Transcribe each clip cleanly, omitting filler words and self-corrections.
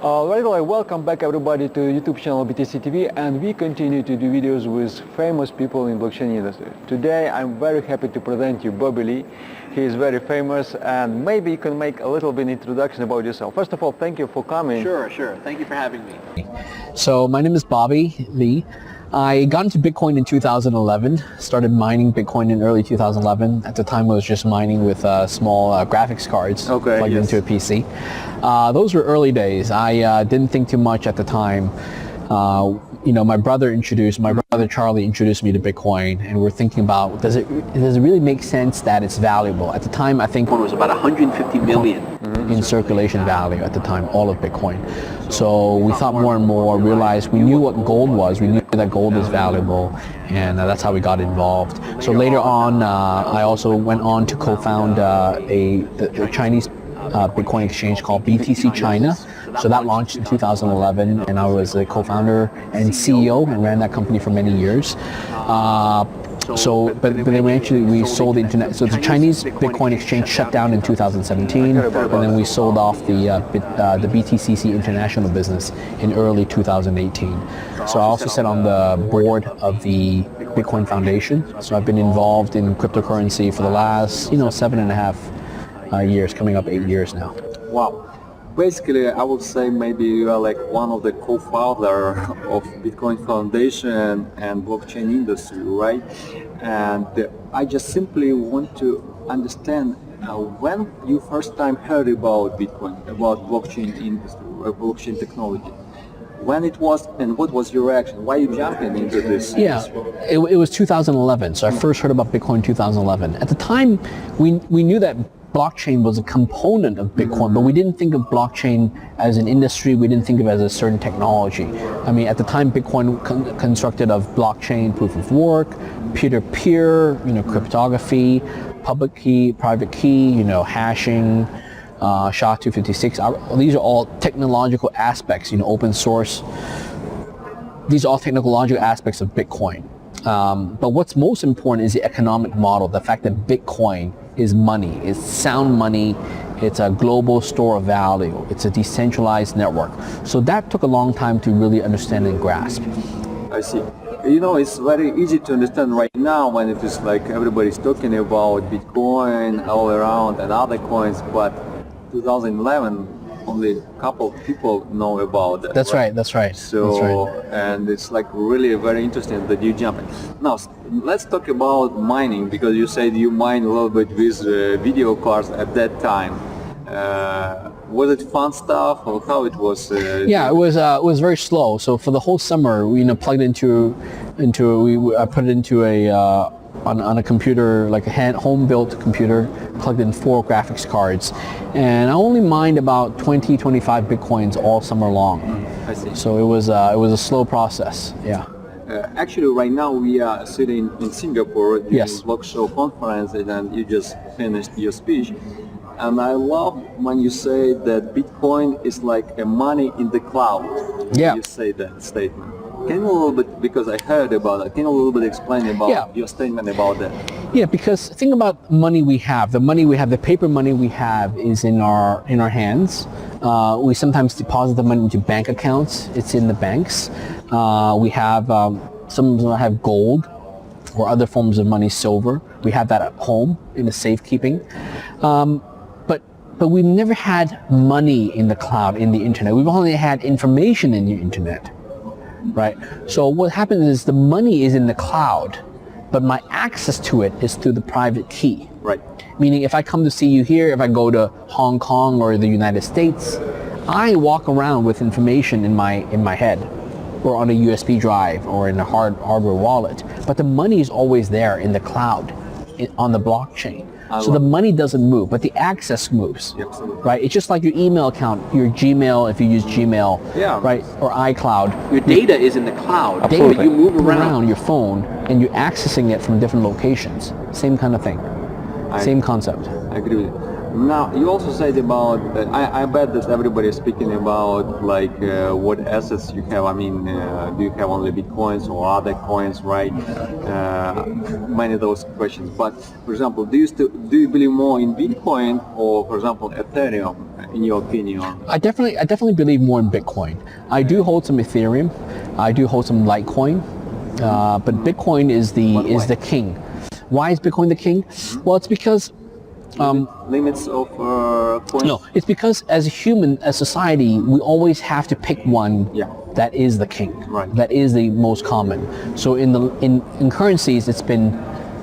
Alright, welcome back everybody to YouTube channel BTCTV, and we continue to do videos with famous people in blockchain industry. Today I'm very happy to present you Bobby Lee. He is very famous, and maybe you can make a little bit introduction about yourself. First of all, thank you for coming. Sure. Thank you for having me. So my name is Bobby Lee. I got into Bitcoin in 2011, started mining Bitcoin in early 2011. At the time I was just mining with small graphics cards plugged into a PC. Those were early days. I didn't think too much at the time. My brother Charlie introduced me to Bitcoin, and we're thinking about, does it really make sense that it's valuable? At the time, I think it was about 150 million in circulation value at the time, all of Bitcoin. So we thought more and more, realized we knew what gold was, we knew that gold was valuable, and that's how we got involved. So later on, I also went on to co-found the Chinese Bitcoin exchange called BTC China. So that launched in 2011, and I was a co-founder and CEO and ran that company for many years. But then we sold the internet. So the Chinese Bitcoin exchange shut down in 2017, and then we sold off the BTCC international business in early 2018. So I also sit on the board of the Bitcoin Foundation. So I've been involved in cryptocurrency for the last 7.5 years, coming up 8 years now. Wow. Basically, I would say maybe you are like one of the co-founder of Bitcoin Foundation and blockchain industry, right? And I just simply want to understand when you first time heard about Bitcoin, about blockchain industry, or blockchain technology. When it was, and what was your reaction? Why you jumping into this? Yeah, it was 2011. So I first heard about Bitcoin in 2011. At the time, we knew that blockchain was a component of Bitcoin, but we didn't think of blockchain as an industry. We didn't think of it as a certain technology. I mean, at the time, Bitcoin constructed of blockchain, proof of work, peer-to-peer, cryptography, public key, private key, hashing, SHA-256. These are all technological aspects, open source. These are all technological aspects of Bitcoin. But what's most important is the economic model, the fact that Bitcoin is money, it's sound money, it's a global store of value, it's a decentralized network. So that took a long time to really understand and grasp. I see. It's very easy to understand right now when it is like everybody's talking about Bitcoin all around and other coins, but 2011 only a couple of people know about that. That's right. So, and it's like really very interesting that you jump in. Now, let's talk about mining, because you said you mine a little bit with video cards at that time. Was it fun stuff, or how it was? Yeah, it was very slow. So for the whole summer, we plugged I put it into a on a computer, like a home-built computer, plugged in 4 graphics cards, and I only mined about 20-25 Bitcoins all summer long. I see. So it was a slow process. Yeah. Actually, right now we are sitting in Singapore during Yes. Block Show conference, and you just finished your speech. And I love when you say that Bitcoin is like a money in the cloud. Yeah. You say that statement. Can you a little bit, because I heard about it, can you a little bit explain about your statement about that? Yeah, because think about money we have. The paper money we have is in our hands. We sometimes deposit the money into bank accounts. It's in the banks. We have, some of them have gold or other forms of money, silver. We have that at home in the safekeeping. But we've never had money in the cloud, in the internet. We've only had information in the internet. Right. So what happens is the money is in the cloud, but my access to it is through the private key. Right. Meaning if I come to see you here, if I go to Hong Kong or the United States, I walk around with information in my head, or on a USB drive, or in a hardware wallet. But the money is always there in the cloud, on the blockchain. So the money doesn't move, but the access moves. Yeah, absolutely. Right? It's just like your email account, your Gmail, if you use Gmail, right, or iCloud. Your data is in the cloud. Absolutely. Data, you move around your phone, and you're accessing it from different locations. Same kind of thing. Same concept. I agree with you. Now, you also said about, I bet that everybody is speaking about like what assets you have. I mean, do you have only Bitcoins or other coins, right? Many of those questions. But for example, do you believe more in Bitcoin or, for example, Ethereum? in your opinion? I definitely believe more in Bitcoin. I do hold some Ethereum. I do hold some Litecoin. But Bitcoin is the king. Why is Bitcoin the king? Well, it's because limits of coins? no, it's because as a human, as society, we always have to pick one that is the king, that is the most common. So in currencies, it's been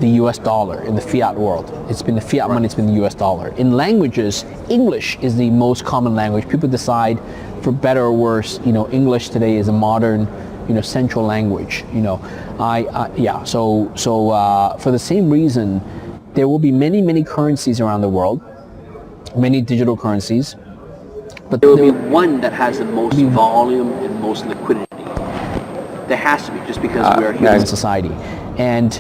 the US dollar. In the fiat world, it's been the fiat money, it's been the US dollar. In languages, English is the most common language. People decide, for better or worse, English today is a modern, central language. So for the same reason, there will be many currencies around the world, many digital currencies, but There will be one that has the most volume and most liquidity. There has to be, just because we are human. in society. And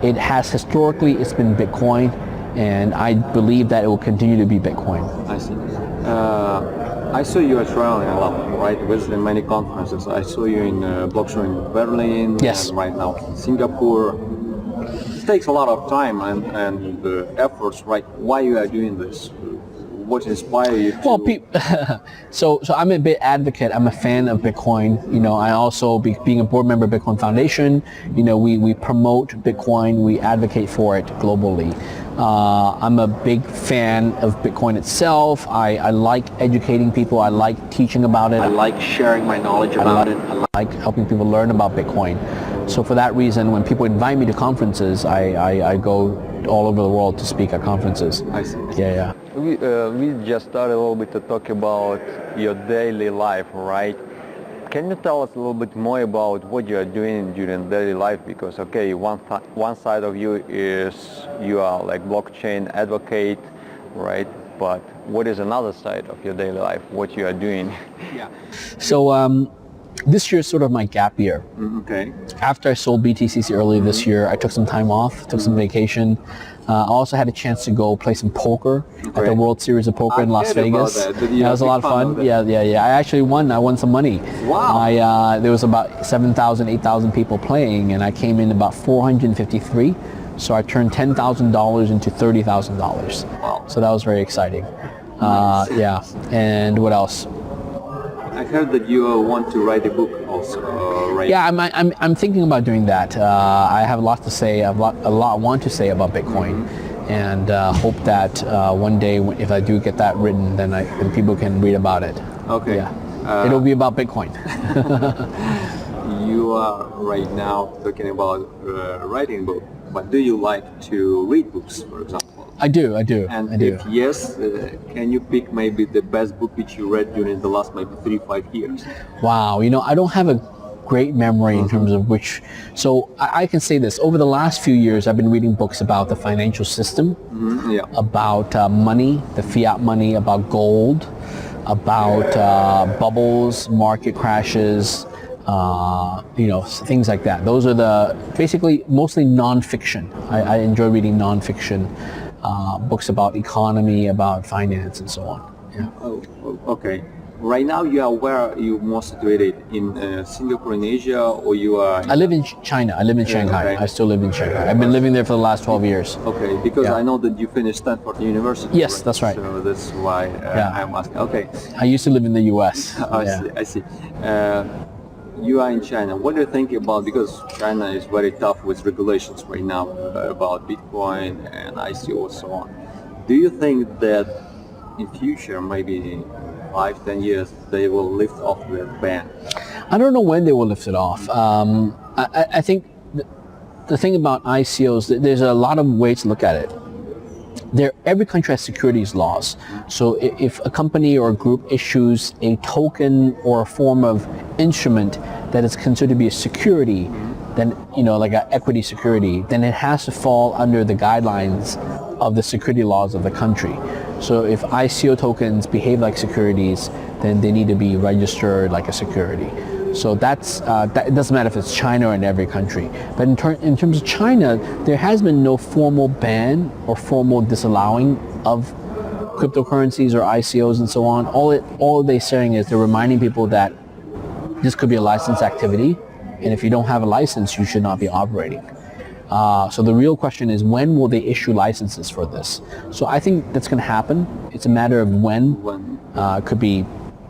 it has historically, it's been Bitcoin, and I believe that it will continue to be Bitcoin. I see. I saw you are traveling a lot, right? Visiting many conferences. I saw you in blockchain in Berlin. Yes. And right now in Singapore. It takes a lot of time and efforts, right? Why you are doing this? What inspired you to... Well, so I'm a bit advocate. I'm a fan of Bitcoin. I also, being a board member of Bitcoin Foundation, we promote Bitcoin, we advocate for it globally. I'm a big fan of Bitcoin itself. I like educating people. I like teaching about it. I like sharing my knowledge about it. I like helping people learn about Bitcoin. So for that reason, when people invite me to conferences, I go all over the world to speak at conferences. I see. Yeah. We just started a little bit to talk about your daily life, right? Can you tell us a little bit more about what you are doing during daily life? Because one side of you is you are like blockchain advocate, right? But what is another side of your daily life? What you are doing? Yeah. So this year is sort of my gap year. Okay. After I sold BTCs earlier this year, I took some time off, took some vacation. I also had a chance to go play some poker at the World Series of Poker in Las Vegas. That was a lot of fun. Yeah. I actually won. I won some money. Wow. There was about 7,000, 8,000 people playing, and I came in about 453. So I turned $10,000 into $30,000. Wow. So that was very exciting. Nice. Yeah. And what else? I heard that you want to write a book also, right? Yeah, I'm thinking about doing that. I have a lot to say, a lot I want to say about Bitcoin, and hope that one day, if I do get that written, then people can read about it. Okay. Yeah. It'll be about Bitcoin. You are right now talking about writing a book, but do you like to read books, for example? I do. And if yes, can you pick maybe the best book which you read during the last maybe 3-5 years? Wow, I don't have a great memory in terms of which, so I can say this. Over the last few years, I've been reading books about the financial system, about money, the fiat money, about gold, about bubbles, market crashes, things like that. Those are basically mostly non-fiction. I enjoy reading non-fiction. Books about economy, about finance, and so on. Yeah. Oh, okay. Right now, you are where you most situated in Singapore, in Asia, or you are? I live in China. I live in Shanghai. Okay. I still live in Shanghai. I've been living there for the last 12 years. Okay, because I know that you finished Stanford University. Yes, right? That's right. So that's why I'm asking. Okay. I used to live in the U.S. I see. You are in China. What do you think about, because China is very tough with regulations right now about Bitcoin and ICOS and so on. Do you think that in future, maybe 5-10 years, they will lift off the ban? I don't know when they will lift it off. I think the thing about ICOs, there's a lot of ways to look at it. Every country has securities laws. So if a company or a group issues a token or a form of instrument that is considered to be a security, then, like an equity security, then it has to fall under the guidelines of the security laws of the country. So if ICO tokens behave like securities, then they need to be registered like a security. So that it doesn't matter if it's China or in every country. But in terms of China, there has been no formal ban or formal disallowing of cryptocurrencies or ICOs and so on. All they're saying is they're reminding people that this could be a licensed activity, and if you don't have a license, you should not be operating. So the real question is, when will they issue licenses for this? So I think that's going to happen. It's a matter of when. It could be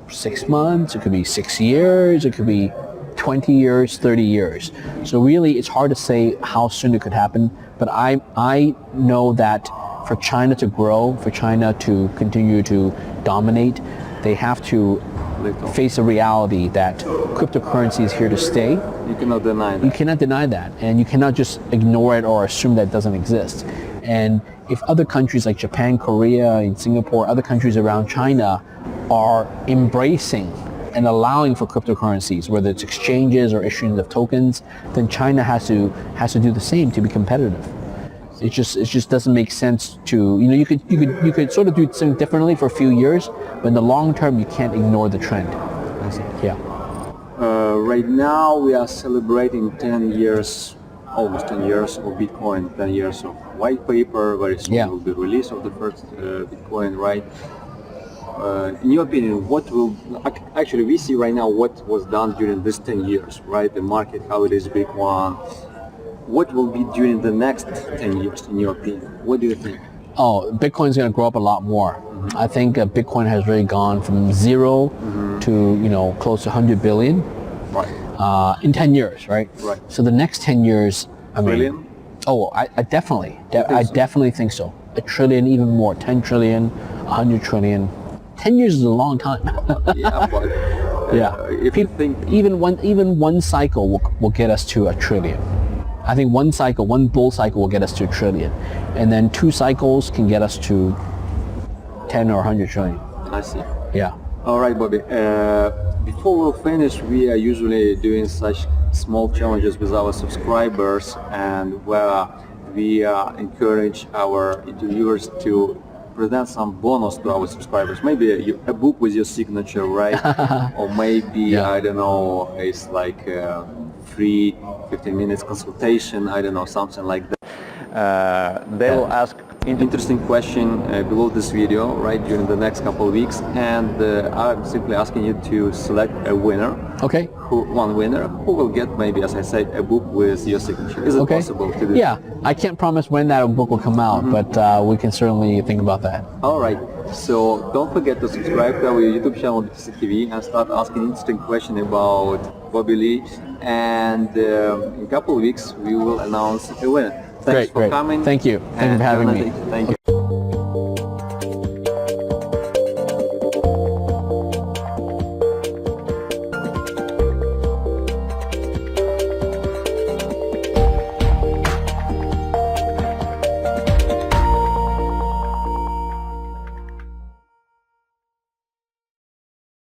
6 months, it could be 6 years, it could be 20 years, 30 years. So really, it's hard to say how soon it could happen. But I know that for China to grow, for China to continue to dominate, they have to face a reality that cryptocurrency is here to stay. You cannot deny that. You cannot deny that, and you cannot just ignore it or assume that it doesn't exist. And if other countries like Japan, Korea, and Singapore, other countries around China are embracing and allowing for cryptocurrencies, whether it's exchanges or issuing of tokens, then China has to do the same to be competitive. It just doesn't make sense to, you could sort of do something differently for a few years, but in the long term you can't ignore the trend. I see. Yeah. Right now we are celebrating 10 years, almost 10 years of Bitcoin, 10 years of white paper. Very soon will be release of the first Bitcoin, right? In your opinion, what will, actually we see right now what was done during this 10 years, right? The market, how it is big one. What will be during the next 10 years, in your opinion? What do you think? Oh, Bitcoin's going to grow up a lot more. Mm-hmm. I think Bitcoin has really gone from zero to, close to 100 billion in 10 years, right? Right. So the next 10 years, Trillion? I definitely think so. A trillion, even more, 10 trillion, 100 trillion. 10 years is a long time. Yeah, but if you think even one cycle will get us to a trillion. I think one bull cycle will get us to a trillion, and then 2 cycles can get us to 10 or 100 trillion. I see. Yeah. All right, Bobby. Before we'll finish, we are usually doing such small challenges with our subscribers, and where we encourage our interviewers to present some bonus to our subscribers. Maybe a book with your signature, right? Or maybe, I don't know, it's like free 15 minutes consultation, I don't know, something like that. They will ask interesting question below this video, right, during the next couple of weeks, and I'm simply asking you to select a winner. Okay. One winner who will get, maybe, as I said, a book with your signature. Is it possible to do? Yeah, I can't promise when that book will come out, but we can certainly think about that. All right. So don't forget to subscribe to our YouTube channel BTCTV and start asking interesting questions about Bobby Lee. And in a couple of weeks we will announce a winner. Thanks for coming. Thank you. Thank you for having me. Thank you.